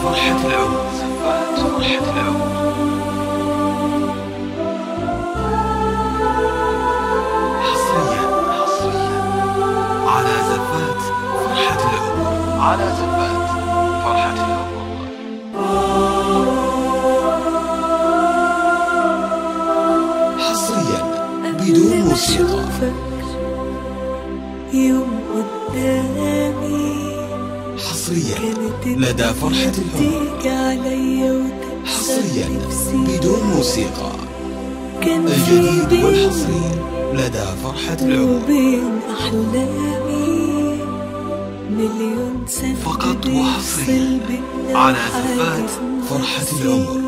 فرحة العمر. زفات فرحة العمر. حصريا على زفات فرحة العمر. على زفات فرحة العمر. حصريا بدون موسيقى. يوم قدامي حصريا لدى فرحة العمر. حصريا بدون موسيقى. الجديد والحصري لدى فرحة العمر. وبين أحلامي مليون سنة فقط وحصريا على زفات فرحة العمر.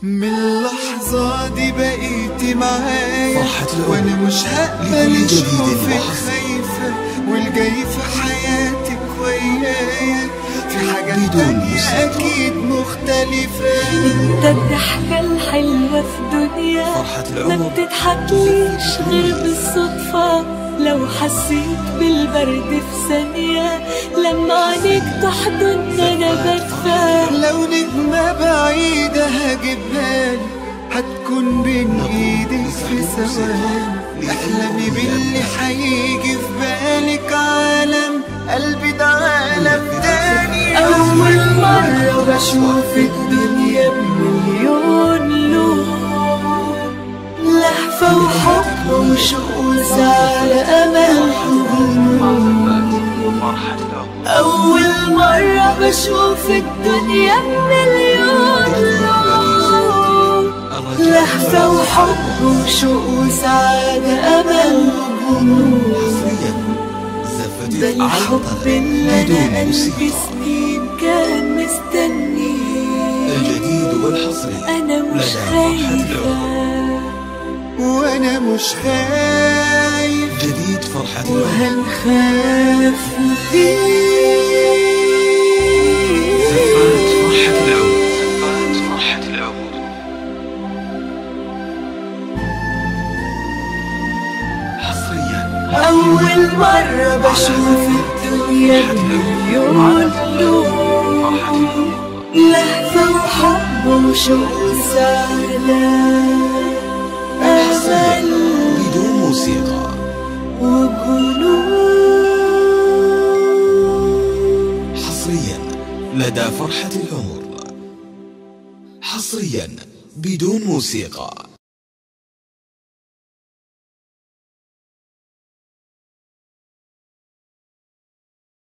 من اللحظة دي بقيتي معايا فرحة العمر وانا مش هقبل لكل جديد اشوفك وحصري. خايفة والجاي في حياتك ويايا في حاجات بدون تانية موسيقى. اكيد مختلفة. انت الضحكة الحلوة في دنيا فرحة ما العمر بتضحكليش غير بالصدفة. لو حسيت بالبرد في ثانية لما عينيك تحضن انا بدفى. لو نجمة بعيدة هجيبها لك هتكون بين ايدك في ثواني. احلمي باللي هيجي في بالك عالم قلبي ده عالم تاني. أول مرة بشوف الدنيا بمليون لون، لهفة وحب وشوق وزعل أمل وهموم. أول مرة بشوف الدنيا بمليون لون، لهفة وحب وشوق وزعل أمل وهموم. ده الحب اللي أنا قلبي سنين كان مستني. الجديد والحصري أنا مش لدى فرحة خايفة العمر. وانا مش خايف جديد فرحة العمر. وهنخاف زفات ليه. فرحة العمر. زفات فرحة العمر. حصريا أول مرة بشوف الدنيا بمليون لون، لهفة وحب وشوق وزعلان أمل بدون موسيقى. وجنون. حصريا لدى فرحة العمر. حصريا بدون موسيقى.